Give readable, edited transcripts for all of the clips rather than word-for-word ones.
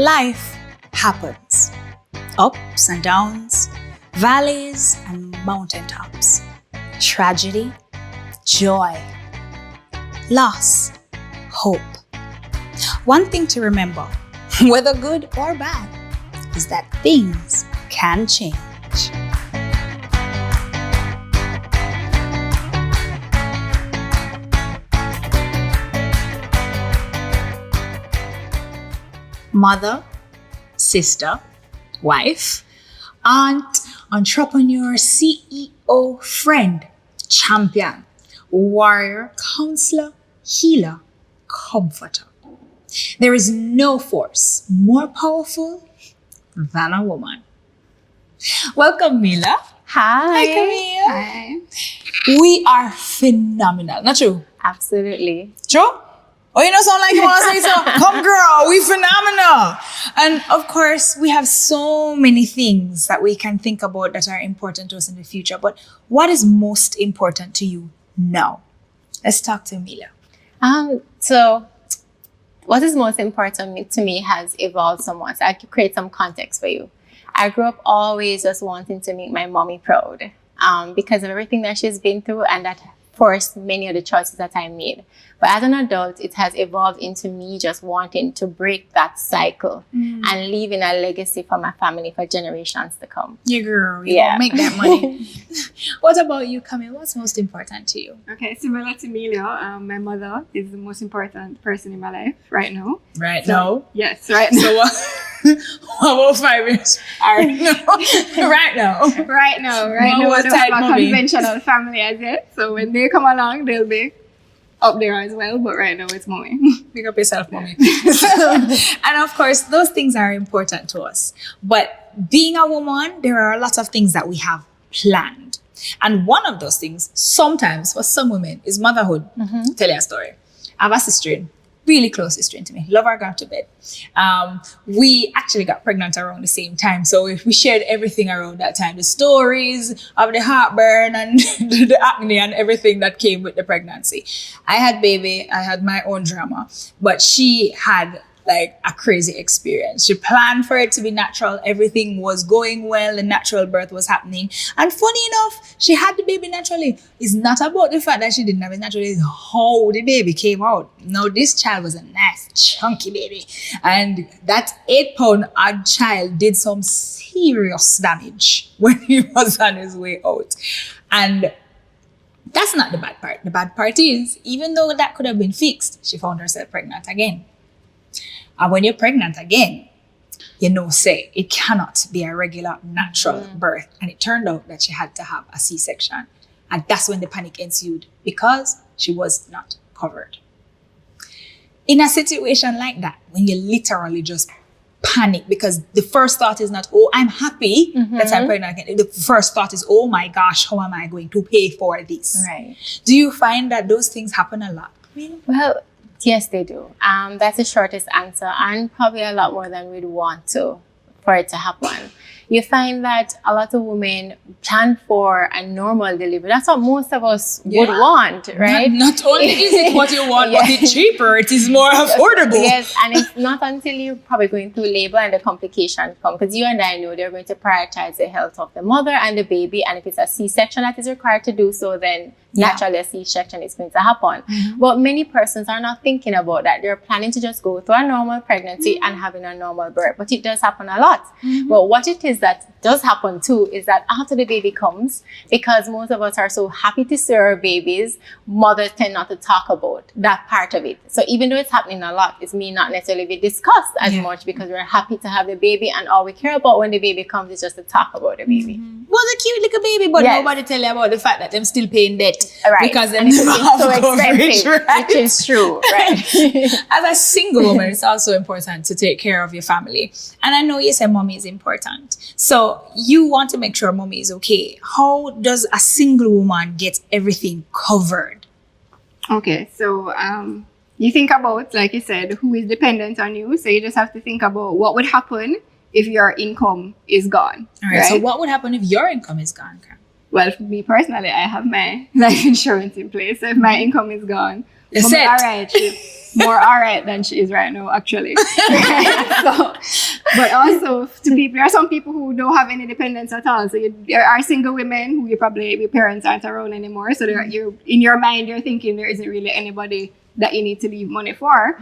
Life happens. Ups and downs, valleys and mountaintops. Tragedy, joy, loss, hope. One thing to remember, whether good or bad, is that things can change. Mother, sister, wife, aunt, entrepreneur, CEO, friend, champion, warrior, counselor, healer, comforter. There is no force more powerful than a woman. Welcomemila. Hi. Hi, Camille. Hi. We are phenomenal. Not true? Absolutely. True? Oh, you don't sound like you want to say so. Come, girl, we phenomenal. And of course, we have so many things that we can think about that are important to us in the future. But what is most important to you now? Let's talk to Mila. So what is most important to me has evolved somewhat. So I could create some context for you. I grew up always just wanting to make my mommy proud because of everything that she's been through, and that forced many of the choices that I made. But as an adult, it has evolved into me just wanting to break that cycle and leaving a legacy for my family for generations to come. Yeah, girl. You gonna make that money. What about you, Camille? What's most important to you? Okay, similar to Emilio, my mother is the most important person in my life right now. Right So- now? Yes, right now. So what about 5 years? Right now. Right now. Right now, Mom now, was I don't tight, have a mommy. conventional family as yet. So when they come along, they'll be up there as well. But right now, it's mommy. Pick up yourself, mommy. And of course, those things are important to us. But being a woman, there are a lot of things that we have planned. And one of those things, sometimes for some women, is motherhood. Tell you a story. I have a sister, really close sister to me. Love her, gone to bed. We actually got pregnant around the same time. So we shared everything around that time. The stories of the heartburn and the acne and everything that came with the pregnancy. I had baby. I had my own drama. But she had like a crazy experience. She planned for it to be natural. Everything was going well. The natural birth was happening. And funny enough, she had the baby naturally. It's not about the fact that she didn't have it naturally. It's how the baby came out. Now, this child was a nice, chunky baby. And that 8-pound odd child did some serious damage when he was on his way out. And that's not the bad part. The bad part is, even though that could have been fixed, she found herself pregnant again. And when you're pregnant again, say it cannot be a regular natural birth. And it turned out that she had to have a C-section. And that's when the panic ensued because she was not covered. In a situation like that, when you literally just panic because the first thought is not, oh, I'm happy that I'm pregnant again. The first thought is, oh my gosh, how am I going to pay for this? Right. Do you find that those things happen a lot? Well, yes, they do. That's the shortest answer, and probably a lot more than we'd want for it to happen. You find that a lot of women plan for a normal delivery. That's what most of us would want, right? Not only is it what you want, but it's cheaper. It is more affordable. Yes, and it's not until you're probably going through labor and the complications come, because you and I know they're going to prioritize the health of the mother and the baby, and if it's a C-section that is required to do so, then naturally a C-section is going to happen. But many persons are not thinking about that. They're planning to just go through a normal pregnancy and having a normal birth, but it does happen a lot. But what it is that does happen too is that after the baby comes, because most of us are so happy to see our babies, mothers tend not to talk about that part of it. So even though it's happening a lot, it may not necessarily be discussed as much because we're happy to have the baby, and all we care about when the baby comes is just to talk about the baby. Well, the cute little baby, but nobody tell you about the fact that them still paying debt. Right. Because and they it's never have so coverage, expensive, right? which is true, right? As a single woman, it's also important to take care of your family. And I know you said mommy is important. So you want to make sure mommy is okay. How does a single woman get everything covered? Okay, so you think about, like you said, who is dependent on you. So you just have to think about what would happen if your income is gone. All right. So what would happen if your income is gone, Cam? Well, for me personally, I have my life insurance in place. So if my income is gone, That's mommy, it. all right, more all right than she is right now, actually. So, but also to people, there are some people who don't have any dependence at all. So there are single women who your parents aren't around anymore. So you're in your mind, you're thinking there isn't really anybody that you need to leave money for.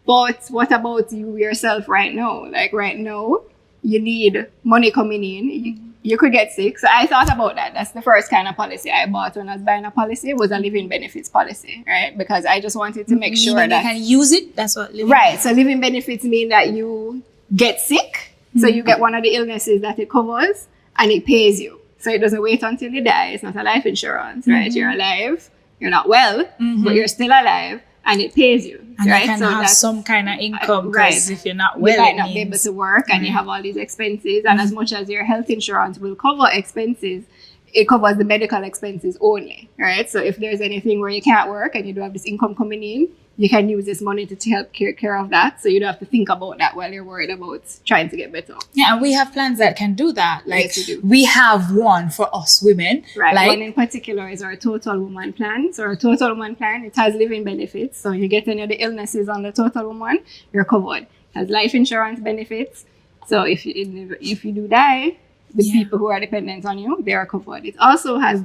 But what about you yourself right now? Like right now, you need money coming in. You could get sick. So I thought about that. That's the first kind of policy I bought when I was buying a policy, was a living benefits policy, right? Because I just wanted to make sure that you can use it. That's what living right. So living benefits mean that you get sick. So you get one of the illnesses that it covers and it pays you. So it doesn't wait until you die. It's not a life insurance, right? You're alive. You're not well, but you're still alive. And it pays you, and right? you can so have that's some kind of income, right. because if you're not well, you might not be able to work, and you have all these expenses. And as much as your health insurance will cover expenses, it covers the medical expenses only, right? So if there's anything where you can't work and you don't have this income coming in, you can use this money to help care of that. So you don't have to think about that while you're worried about trying to get better. Yeah, and we have plans that can do that. Like, yes, we do. We have one for us women. Right. Like, one in particular is our Total Woman Plan. So our Total Woman Plan, it has living benefits. So you get any of the illnesses on the Total Woman, you're covered. It has life insurance benefits. So if you do die, the people who are dependent on you, they are covered. It also has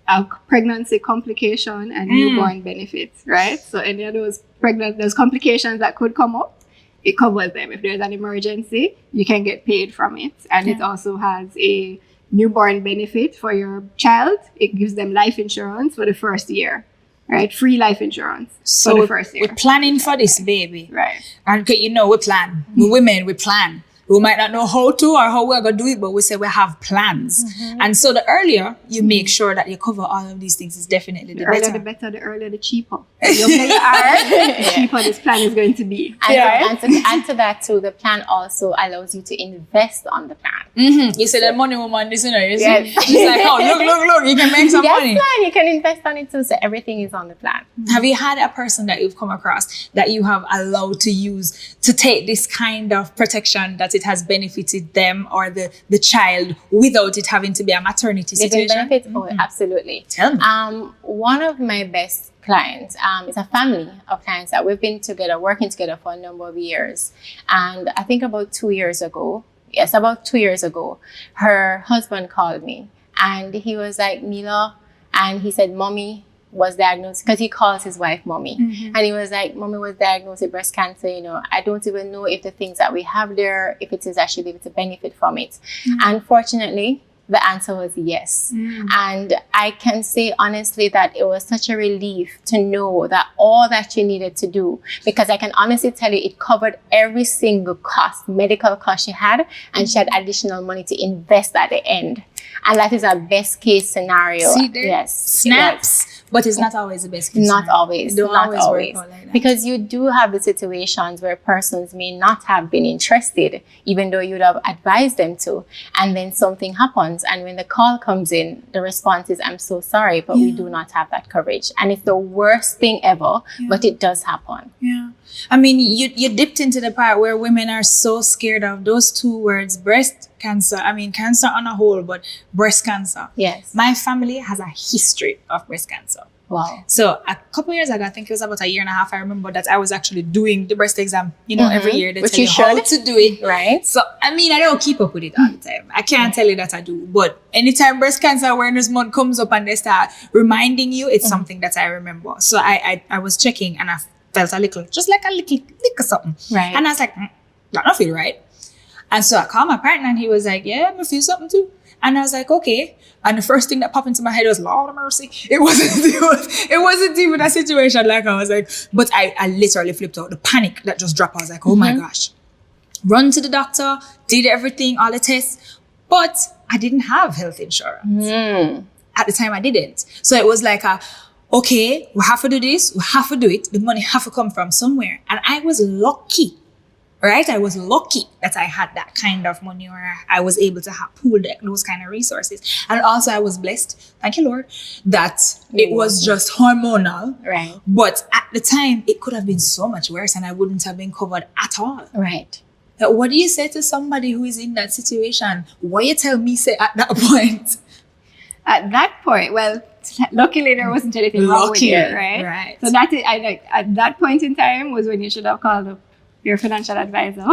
a pregnancy complication and newborn benefits, right? So any of those complications that could come up, it covers them. If there's an emergency, you can get paid from it. And it also has a newborn benefit for your child. It gives them life insurance for the first year, right? Free life insurance for the first year. We're planning for this baby. Right. And we plan. We women, we plan. We might not know how to or how we're going to do it, but we say we have plans. And so the earlier you make sure that you cover all of these things is definitely the earlier better. the better, the earlier the cheaper. The younger you are, the cheaper this plan is going to be. And to add to that too, the plan also allows you to invest on the plan. You say that money woman, listen, it's like, oh, look, you can make some money. Yes, you can invest on it too. So everything is on the plan. Have you had a person that you've come across that you have allowed to use to take this kind of protection that it has benefited them or the child without it having to be a maternity situation? Benefits? Oh, absolutely. Tell me. One of my best clients is a family of clients that we've been together, working together for a number of years. And I think about 2 years ago, her husband called me and he was like, Mila, and he said, Mommy was diagnosed, because he calls his wife Mommy. And he was like, Mommy was diagnosed with breast cancer. I don't even know if the things that we have there, if it is actually able to benefit from it. Unfortunately, the answer was yes. And I can say honestly that it was such a relief to know that all that you needed to do, because I can honestly tell you it covered every single medical cost she had, and she had additional money to invest at the end. And that is our best case scenario. See there? Yes. Snaps. Yes. But it's not always the best case Not scenario. always. It don't Not always always. work out like that. Because you do have the situations where persons may not have been interested, even though you'd have advised them to. And then something happens. And when the call comes in, the response is, I'm so sorry, but we do not have that coverage. And it's the worst thing ever, but it does happen. Yeah. I mean, you dipped into the part where women are so scared of those two words, breast cancer. I mean, cancer on a whole, but breast cancer. Yes. My family has a history of breast cancer. Wow. So a couple years ago, I think it was about a year and a half, I remember that I was actually doing the breast exam, every year. They Which tell you you how should. to do it. Right. So, I mean, I don't keep up with it all the time. I can't tell you that I do. But anytime Breast Cancer Awareness Month comes up and they start reminding you, it's something that I remember. So I was checking and I felt a little something. Right. And I was like, that don't feel right. And so I called my partner and he was like, yeah, I feel something too. And I was like, okay. And the first thing that popped into my head was, Lord of mercy. It wasn't even a situation like I was like, but I literally flipped out. The panic that just dropped. I was like, oh my gosh. Run to the doctor, did everything, all the tests. But I didn't have health insurance. At the time I didn't. So it was like, okay, we have to do this. We have to do it. The money have to come from somewhere. And I was lucky. Right? I was lucky that I had that kind of money, or I was able to pool those kind of resources. And also I was blessed, thank you Lord, that it was just hormonal. Right. But at the time, it could have been so much worse and I wouldn't have been covered at all. Right. What do you say to somebody who is in that situation? What you tell me say at that point? at that point, well, luckily there wasn't anything wrong with it, right? Right. So that is, at that point in time was when you should have called up your financial advisor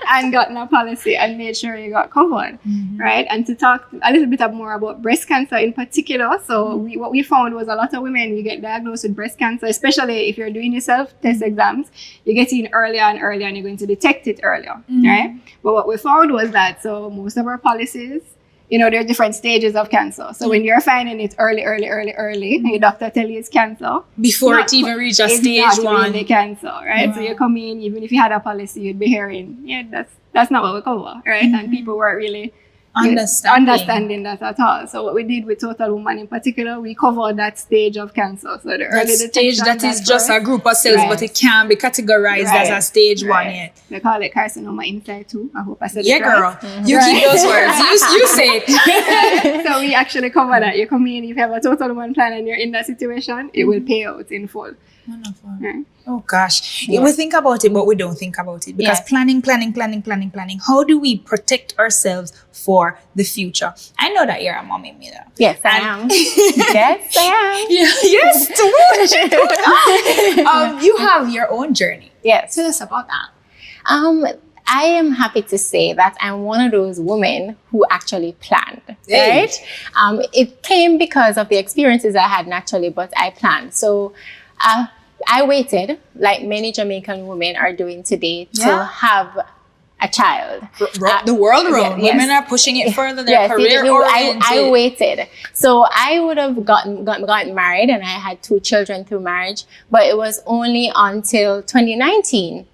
and gotten a policy and made sure you got covered, right? And to talk a little bit more about breast cancer in particular. So what we found was a lot of women, you get diagnosed with breast cancer, especially if you're doing your self-test exams, you get in earlier and earlier and you're going to detect it earlier, right? But what we found was that, so most of our policies, you know, there are different stages of cancer. So when you're finding it early, and your doctor tells you it's cancer. Before it even reaches stage it's not 1. really cancer, right? Wow. So you come in, even if you had a policy, you'd be hearing, yeah, that's not what we cover, right? And people weren't really understanding that at all. So what we did with Total Woman in particular, we covered that stage of cancer. So the early stage detection, that is just first. a group of cells, Right. but it can be categorized as a stage 1 yet. They call it carcinoma inside too. I hope I said Yeah, it right. girl. You keep those words. You say it. So we actually cover that. You come in, if you have a Total Woman plan and you're in that situation, it will pay out in full. Wonderful. Right. Oh gosh. We think about it, but we don't think about it. Because planning. How do we protect ourselves for the future? I know that you're a mommy, Mila. Yes, I am. Yes, I am. Yes, you have your own journey. Yes. Tell us about that. I am happy to say that I'm one of those women who actually planned, Hey. right? It came because of the experiences I had naturally, but I planned. So I waited, like many Jamaican women are doing today, to have a child. The world road. yes. Women are pushing it further. Their Yes, career oriented. I waited. So I would have gotten married, and I had 2 children through marriage, but it was only until 2019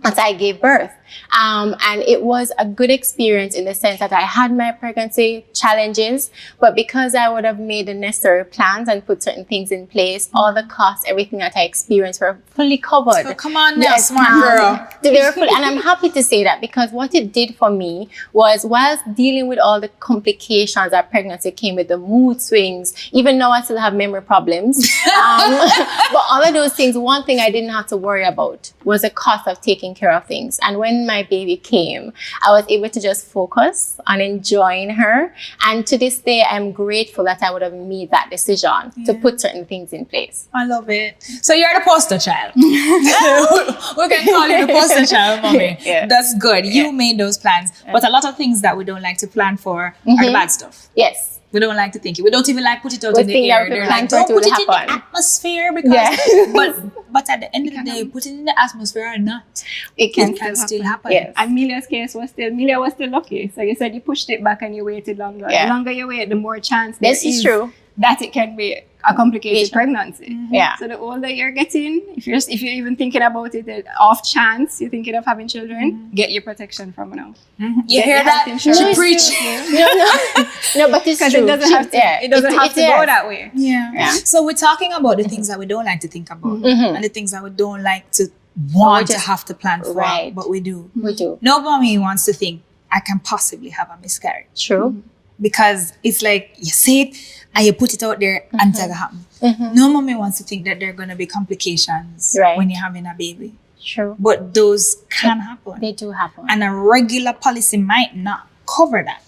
that I gave birth. And it was a good experience in the sense that I had my pregnancy challenges, but because I would have made the necessary plans and put certain things in place, all the costs, everything that I experienced were fully covered. So come on now, smart girl. They were full, and I'm happy to say that because what it did for me was, whilst dealing with all the complications that pregnancy came with, the mood swings, even now I still have memory problems, but all of those things, one thing I didn't have to worry about was the cost of taking care of things. And when my baby came, I was able to just focus on enjoying her. And to this day, I'm grateful that I would have made that decision to put certain things in place. I love it. So you're the poster child. We can call you the poster child, mommy. Yeah. That's good. You made those plans. But a lot of things that we don't like to plan for are the bad stuff. Yes. We don't like to think it. We don't even like put it out We in the think air. that we They're plan like, for it don't put to it in the happen. atmosphere because but at the end of the day, put it in the atmosphere or not, It can still happen. Yes. And Milia's case was Milia was still lucky. So you said you pushed it back and you waited longer. Yeah. The longer you wait, the more chance This is true. that it can be a complicated pregnancy. Yeah. So the older you're getting, if you're even thinking about it, off chance you're thinking of having children, get your protection from now. You Get hear your that? health insurance. She preach. No, but it's Because true. it doesn't have to. It doesn't have to go that way. Yeah. So we're talking about the things that we don't like to think about and the things that we don't like to to have to plan for, Right. but we do. We do. Nobody wants to think I can possibly have a miscarriage True. because it's like you say it and you put it out there until it happens. No mommy wants to think that there are going to be complications when you're having a baby, True. but those can happen, They do happen. and a regular policy might not cover that.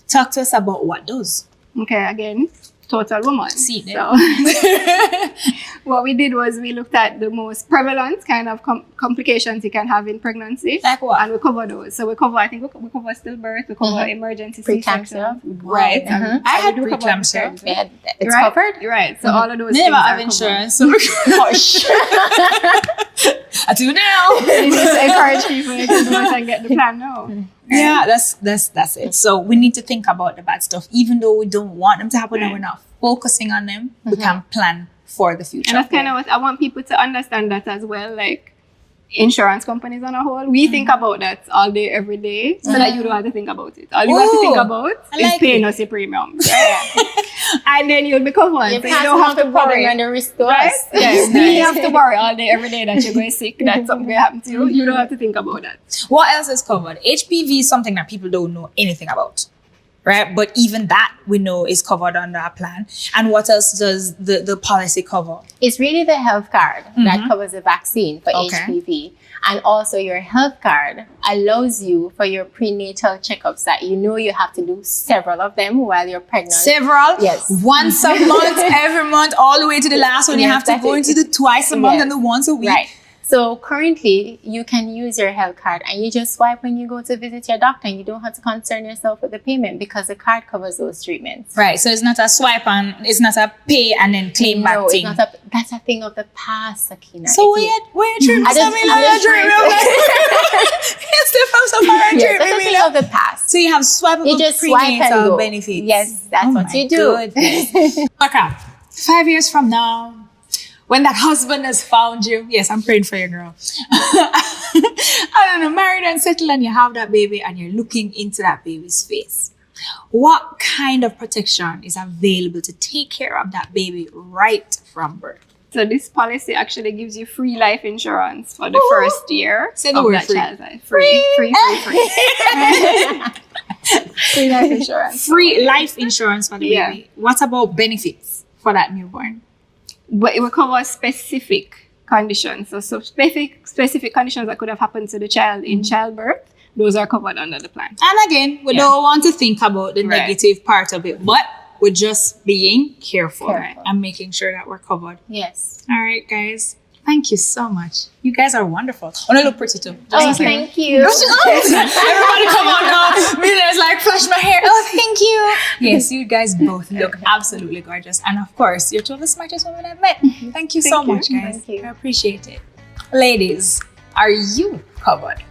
Talk to us about what does. Okay, again, Total Woman. See it So what we did was we looked at the most prevalent kind of complications you can have in pregnancy. Like what? And we cover those. So we cover, I think we cover stillbirth, we cover emergency Preeclampsia. C-section. Right. I had preeclampsia. Yeah, it's Right? covered. Right. So all of those Never things have are insurance, so Hush. I do now. covered. We need to encourage people to do it and get the plan now. Yeah, that's it. So we need to think about the bad stuff, even though we don't want them to happen and we're not focusing on them. We can plan for the future. And that's kind of what I want people to understand that as well. Like insurance companies on a whole, we think about that all day, every day, so that you don't have to think about it. All you have to think about is paying us your premiums, right? And then you'll be covered. You So you don't have to worry. and the risk to Right? us. Yeah, we have to worry all day, every day that you're going sick, that something will happen to you. You don't have to think about that. What else is covered? HPV is something that people don't know anything about. right? But even that we know is covered under our plan. And what else does the policy cover? It's really the health card that covers the vaccine for Okay. HPV. And also your health card allows you for your prenatal checkups that you know you have to do several of them while you're pregnant. Several? Yes. Once a month, every month, all the way to the last one. You Yes, have to that's go it. into the twice a month Yes. and the once a week. Right. So currently, you can use your health card and you just swipe when you go to visit your doctor, and you don't have to concern yourself with the payment because the card covers those treatments. Right. So it's not a swipe and it's not a pay and then claim back No, it's thing. not a, that's a thing of the past, Sakina. So It's- where you treat me? I just- I'm just trying It's the first of our yes, treat that's a me. thing of the past. So you have swipeable You just swipe and prenatal go. benefits. Yes, that's Oh what my you do. goodness. Okay. 5 years from now, when that husband has found you, yes, I'm praying for you, girl. I don't know, married and settled, and you have that baby, and you're looking into that baby's face. What kind of protection is available to take care of that baby right from birth? So this policy actually gives you free life insurance for the first year Say the of word that free. child's life. Free. Free life insurance. Free life insurance for the Yeah. baby. What about benefits for that newborn? But it will cover specific conditions. So specific conditions that could have happened to the child in childbirth, those are covered under the plan. And again, we Yeah. don't want to think about the Right. negative part of it, but we're just being careful Careful. and making sure that we're covered. Yes. All right, guys. Thank you so much. You guys are wonderful. Oh, I look pretty too. Just Oh, a second. thank you. Everybody come on now. Mila's like, flash my hair. Oh, thank you. Yes, you guys both look absolutely gorgeous. And of course, you're two of the smartest women I've met. Thank you so Thank you. much, guys. Thank you. I appreciate it. Ladies, are you covered?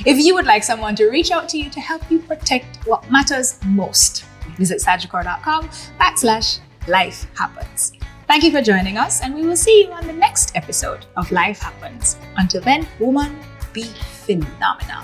If you would like someone to reach out to you to help you protect what matters most, visit sagicor.com/life happens. Thank you for joining us, and we will see you on the next episode of Life Happens. Until then, woman, be phenomenal.